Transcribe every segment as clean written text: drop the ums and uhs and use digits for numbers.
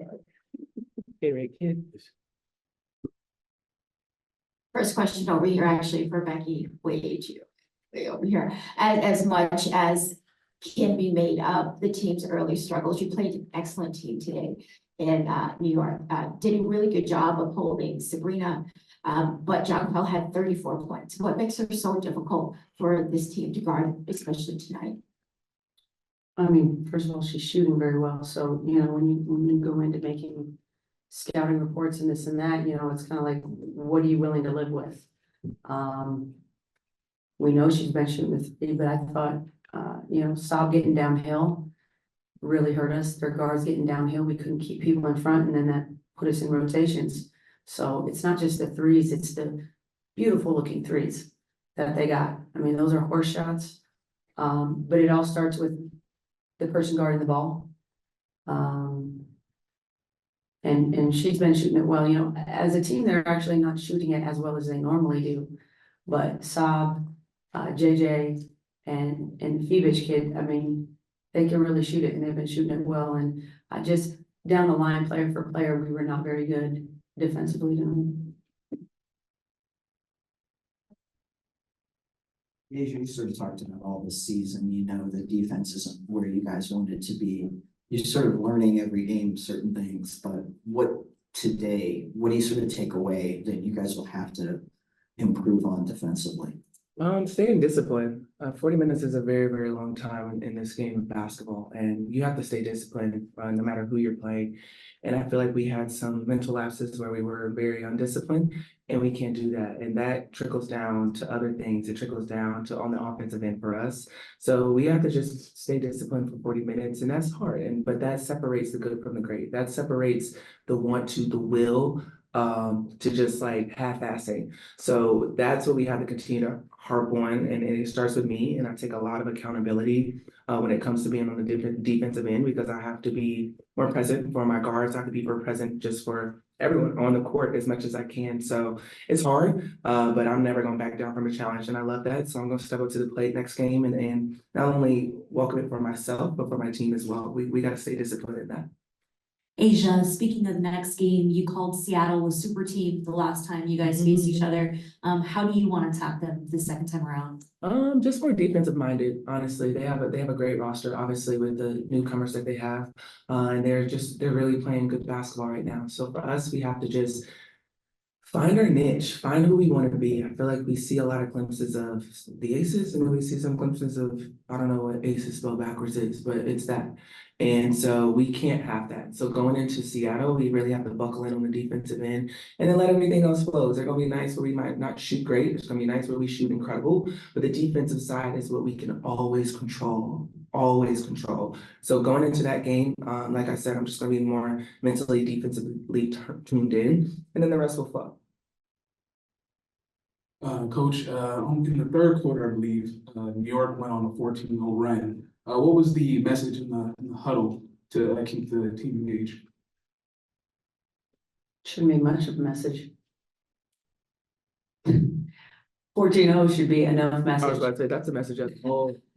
Okay, right, kid. First question over here, actually, for Becky, way over here. As much as can be made of the team's early struggles, you played an excellent team today in New York. Did a really good job of holding Sabrina, but Jonquil had 34 points. What makes her so difficult for this team to guard, especially tonight? I mean, first of all, she's shooting very well. So, you know, when you go into making scouting reports and this and that, you know, it's kind of like, what are you willing to live with? We know she's been shooting with three, but I thought, you know, Saab getting downhill really hurt us. Their guards getting downhill, we couldn't keep people in front, and then that put us in rotations. So it's not just the threes, it's the beautiful looking threes that they got. I mean, those are horse shots. But it all starts with the person guarding the ball. And she's been shooting it well. You know, as a team, they're actually not shooting it as well as they normally do. But Saab, JJ, and Phoebus kid, I mean, they can really shoot it, and they've been shooting it well. And I just down the line, player for player, we were not very good defensively tonight. You sort of talked about all this season, you know, the defense isn't where you guys want it to be. You're sort of learning every game certain things, but what do you sort of take away that you guys will have to improve on defensively? Staying disciplined. 40 minutes is a very, very long time in this game of basketball, and you have to stay disciplined no matter who you're playing. And I feel like we had some mental lapses where we were very undisciplined, and we can't do that. And that trickles down to other things. It trickles down to on the offensive end for us. So we have to just stay disciplined for 40 minutes, and that's hard. But that separates the good from the great. That separates the want to, the will, to just like half-assing. So that's what we have to continue to harp on, and it starts with me, and I take a lot of accountability when it comes to being on the defensive end, because I have to be more present for my guards. I have to be more present just for everyone on the court as much as I can. So it's hard, but I'm never going to back down from a challenge, and I love that. So I'm going to step up to the plate next game and not only welcome it for myself, but for my team as well. We got to stay disciplined in that. Asia, speaking of the next game, you called Seattle a super team the last time you guys faced each other. How do you want to attack them the second time around? Just more defensive minded, honestly. They have a great roster, obviously, with the newcomers that they have. And they're really playing good basketball right now. So for us, we have to just find our niche, find who we want to be. I feel like we see a lot of glimpses of the aces, and then we see some glimpses of, I don't know what aces spelled backwards is, but it's that. And so we can't have that. So going into Seattle, we really have to buckle in on the defensive end and then let everything else flow. They're going to be nice where we might not shoot great. It's going to be nice where we shoot incredible. But the defensive side is what we can always control. Always control. So going into that game, like I said, I'm just going to be more mentally, defensively tuned in, and then the rest will flow. Coach, in the third quarter, I believe, New York went on a 14-0 run. What was the message in the huddle to keep the team engaged? Shouldn't be much of a message. 14-0 should be enough I was message. about to say, that's a message.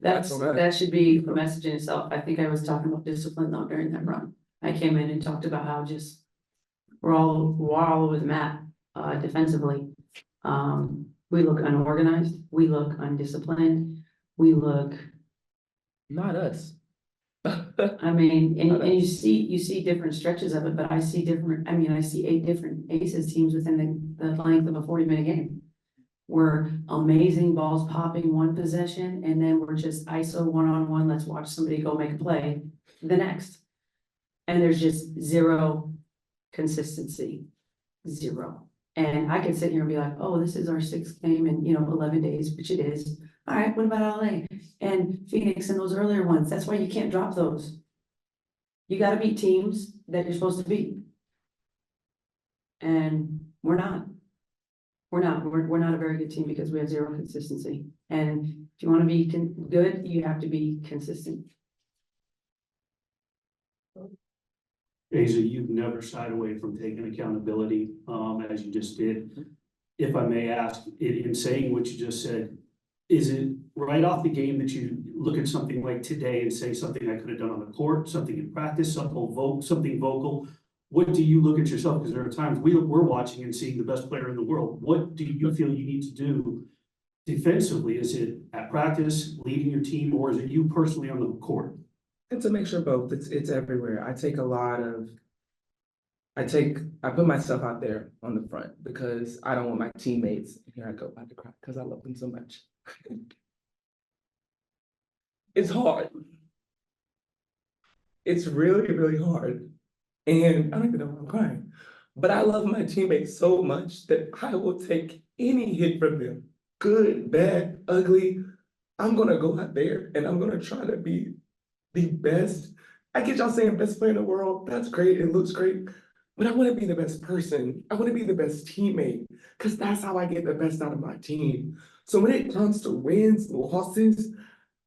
That should be a message in itself. I think I was talking about discipline though during that run. I came in and talked about how just we're all over the map defensively. We look unorganized, we look undisciplined, we look. Not us. I mean, and you see different stretches of it, but I see different. I mean, I see 8 different aces teams within the length of a 40-minute game. We're amazing balls popping one possession, and then we're just ISO one-on-one. Let's watch somebody go make a play the next. And there's just zero consistency, zero. And I could sit here and be like, oh, this is our 6th game in, 11 days, which it is. All right, what about LA and Phoenix and those earlier ones? That's why you can't drop those. You got to beat teams that you're supposed to beat. And we're not. We're not a very good team because we have zero consistency. And if you want to be good, you have to be consistent. Asia, you've never shied away from taking accountability, as you just did. If I may ask, in saying what you just said, is it right off the game that you look at something like today and say something I could have done on the court, something in practice, something vocal? What do you look at yourself? Because there are times we're watching and seeing the best player in the world. What do you feel you need to do defensively? Is it at practice, leading your team, or is it you personally on the court? It's a mixture of both. It's everywhere. I put myself out there on the front because I don't want my teammates, and here I go about to cry because I love them so much. It's hard. It's really, really hard. And I don't even know why I'm crying. But I love my teammates so much that I will take any hit from them, good, bad, ugly. I'm gonna go out there and I'm gonna try to be the best. I get y'all saying best player in the world. That's great. It looks great. But I want to be the best person. I want to be the best teammate because that's how I get the best out of my team. So when it comes to wins, losses,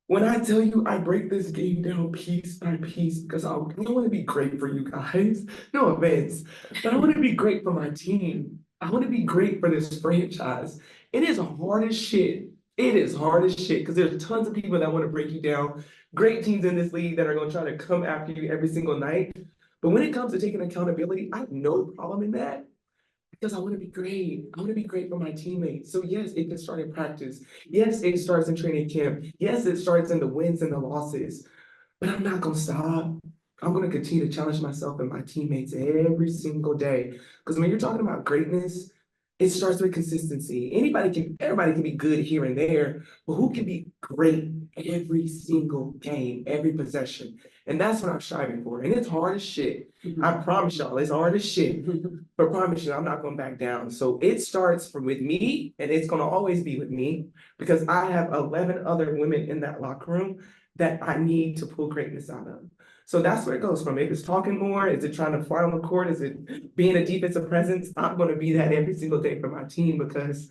when I tell you I break this game down piece by piece because I want to be great for you guys, no offense, but I want to be great for my team. I want to be great for this franchise. It is hard as shit. It is hard as shit because there's tons of people that want to break you down. Great teams in this league that are going to try to come after you every single night. But when it comes to taking accountability, I have no problem in that because I want to be great. I want to be great for my teammates. So yes, it can start in practice. Yes, it starts in training camp. Yes, it starts in the wins and the losses. But I'm not gonna stop. I'm gonna continue to challenge myself and my teammates every single day. Because when you're talking about greatness, it starts with consistency. Everybody can be good here and there, but who can be great every single game, every possession? And that's what I'm striving for. And it's hard as shit. I promise y'all, it's hard as shit. But promise you, I'm not gonna back down. So it starts with me, and it's gonna always be with me because I have 11 other women in that locker room that I need to pull greatness out of. So that's where it goes from. If it's talking more, is it trying to fight on the court? Is it being a defensive presence? I'm going to be that every single day for my team because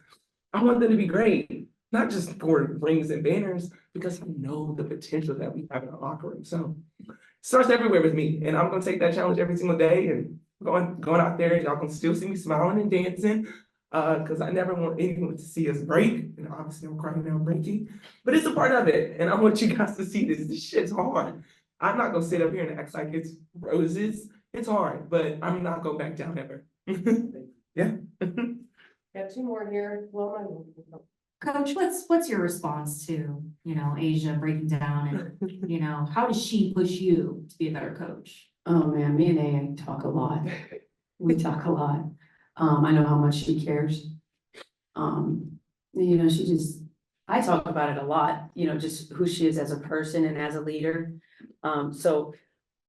I want them to be great, not just for rings and banners, because I know the potential that we have in our locker room. So it starts everywhere with me, and I'm going to take that challenge every single day and going out there. Y'all can still see me smiling and dancing because I never want anyone to see us break. And obviously, I'm crying now breaking, but it's a part of it. And I want you guys to see this. This shit's hard. I'm not gonna sit up here and act like it's roses. It's hard, but I'm not going back down ever. Yeah. Got two more here. Well, Coach, what's your response to, Asia breaking down and, how does she push you to be a better coach? Oh, man, me and A talk a lot. We talk a lot. I know how much she cares. I talk about it a lot, just who she is as a person and as a leader. So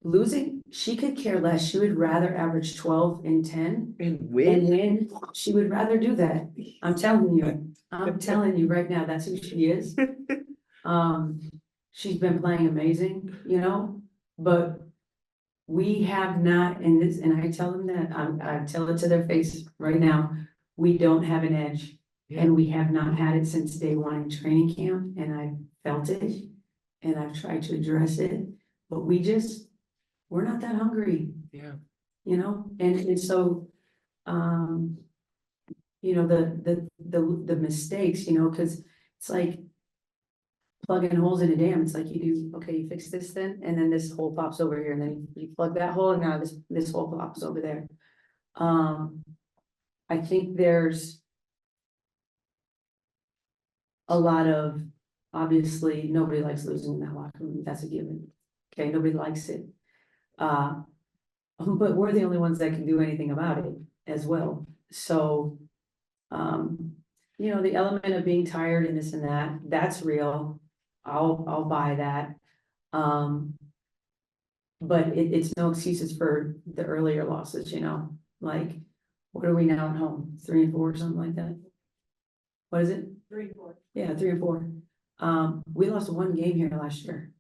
losing, she could care less. She would rather average 12 and 10 And and win. win. She would rather do that. I'm telling you right now, that's who she is. She's been playing amazing, but we have not, and I tell them that, I tell it to their face right now, we don't have an edge. And we have not had it since day one in training camp, and I felt it, and I've tried to address it, but we're not that hungry. Yeah. And so, the mistakes, because it's like plugging holes in a dam. It's like you do, okay, you fix this then, and then this hole pops over here, and then you plug that hole, and now this hole pops over there. I think there's a lot of, obviously, nobody likes losing in that locker room. That's a given. Okay, nobody likes it. But we're the only ones that can do anything about it as well. So, the element of being tired and this and that, that's real. I'll buy that. But it's no excuses for the earlier losses, like, what are we now at home? 3 and 4 or something like that? What is it? 3 and 4. Yeah, 3 and 4. We lost one game here last year.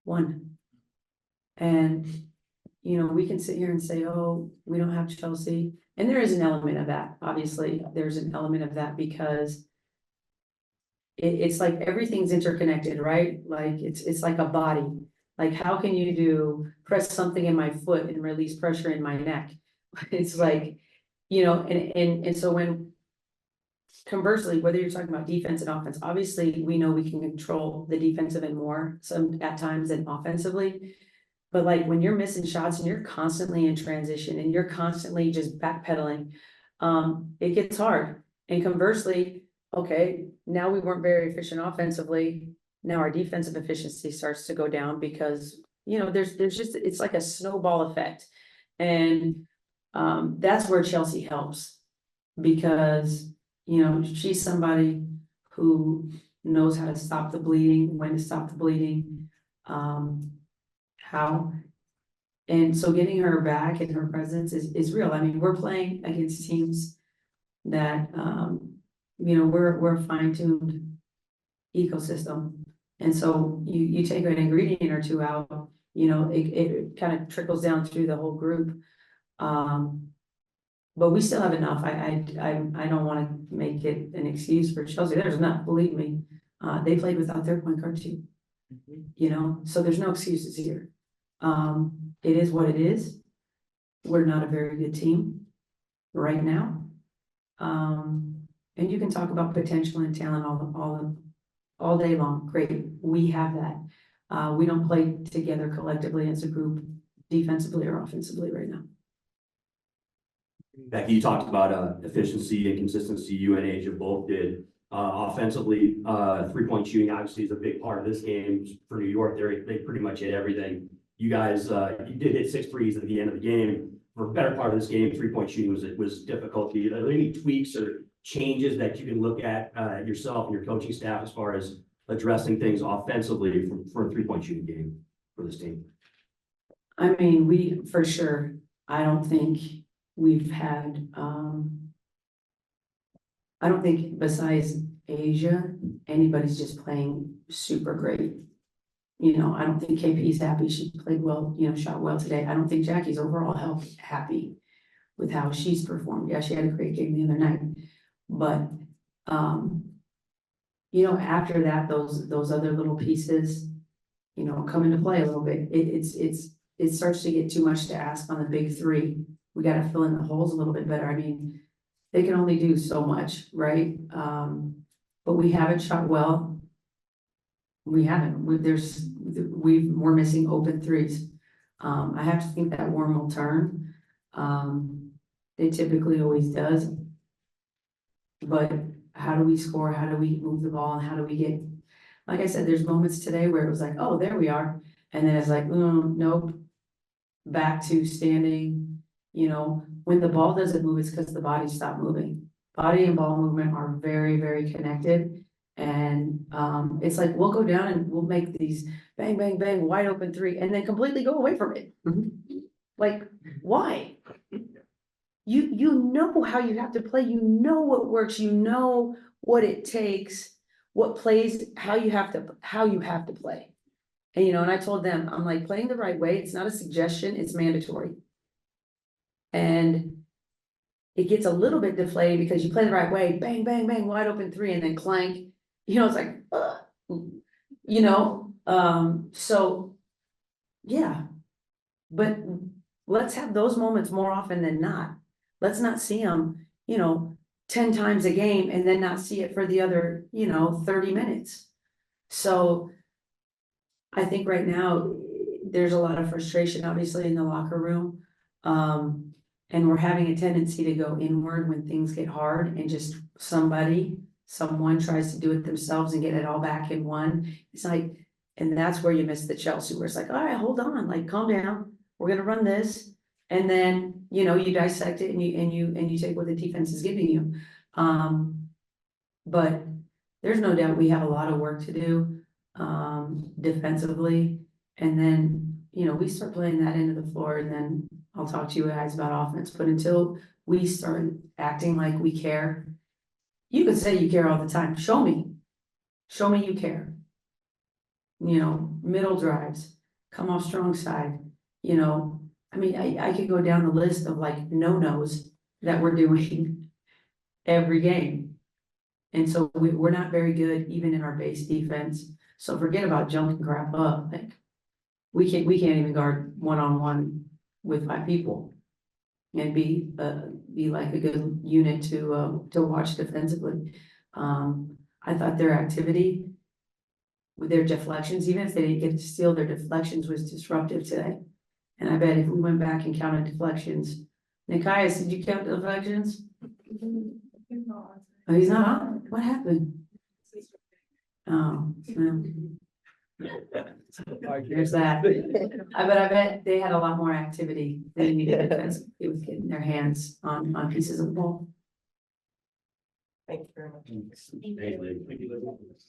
One. And, we can sit here and say, oh, we don't have Chelsea. And there is an element of that. Obviously, there's an element of that because it's like everything's interconnected, right? Like it's like a body. Like, how can you press something in my foot and release pressure in my neck? It's like, and so when conversely, whether you're talking about defense and offense, obviously, we know we can control the defensive end more some at times than offensively. But like when you're missing shots and you're constantly in transition and you're constantly just backpedaling, it gets hard. And conversely, okay, now we weren't very efficient offensively. Now our defensive efficiency starts to go down because, you know, there's just, it's like a snowball effect. And that's where Chelsea helps because, you know, she's somebody who knows how to stop the bleeding, when to stop the bleeding, how. And so getting her back and her presence is real. I mean, we're playing against teams that, you know, we're a fine-tuned ecosystem. And so you take an ingredient or two out, you know, it kind of trickles down through the whole group. But we still have enough. I don't want to make it an excuse for Chelsea. There's enough, believe me. They played without their point guard too. You know, so there's no excuses here. It is what it is. We're not a very good team right now. And you can talk about potential and talent all day long. Great, we have that. We don't play together collectively as a group, defensively or offensively right now. Becky, you talked about efficiency and consistency. You and Age both did. Offensively, 3-point shooting obviously is a big part of this game for New York. They pretty much hit everything. You guys, you did hit 6 threes at the end of the game. For a better part of this game, 3-point shooting was difficulty. Are there any tweaks or changes that you can look at yourself and your coaching staff as far as addressing things offensively for a 3-point shooting game for this team? I mean, we, for sure, I don't think we've had, I don't think besides Asia, anybody's just playing super great. You know, I don't think KP's happy. She played well, you know, shot well today. I don't think Jackie's overall happy with how she's performed. Yeah, she had a great game the other night. But, you know, after that, those other little pieces, you know, come into play a little bit. It starts to get too much to ask on the big three. We got to fill in the holes a little bit better. I mean, they can only do so much, right? But we haven't shot well. We haven't. We're missing open threes. I have to think that worm will turn. It typically always does. But how do we score? How do we move the ball? And how do we get, like I said, there's moments today where it was like, oh, there we are. And then it's like, nope. Back to standing, you know, when the ball doesn't move, it's because the body stopped moving. Body and ball movement are very, very connected. And it's like, we'll go down and we'll make these bang, bang, bang, wide open three, and then completely go away from it. Like, why? You know how you have to play, you know what works, you know what it takes, what plays, how you have to play. And you know, and I told them, I'm like, playing the right way, it's not a suggestion, it's mandatory. And it gets a little bit deflated because you play the right way, bang, bang, bang, wide open three, and then clank. You know, it's like, you know, so yeah, but let's have those moments more often than not. Let's not see them, you know, 10 times a game and then not see it for the other, you know, 30 minutes. So I think right now there's a lot of frustration, obviously, in the locker room. And we're having a tendency to go inward when things get hard and just someone tries to do it themselves and get it all back in one. It's like, and that's where you miss the Chelsea, where it's like, all right, hold on, like, calm down. We're gonna run this. And then, you know, you dissect it and you take what the defense is giving you. But there's no doubt we have a lot of work to do defensively. And then, you know, we start playing that end of the floor, and then I'll talk to you guys about offense. But until we start acting like we care, you can say you care all the time. Show me you care. You know, middle drives, come off strong side, you know. I mean, I could go down the list of like no-nos that we're doing every game. And so we're not very good even in our base defense. So forget about jumping crap up. Like we can't even guard one-on-one with 5 people. and be like a good unit to watch defensively. I thought their activity with their deflections, even if they didn't get to steal, their deflections was disruptive today. And I bet if we went back and counted deflections, Nikias, did you count deflections? Oh, he's not on. What happened? Oh, well. There's that. I bet they had a lot more activity than needed defensively with getting their hands on pieces of the ball. Thank you very much. Thank you.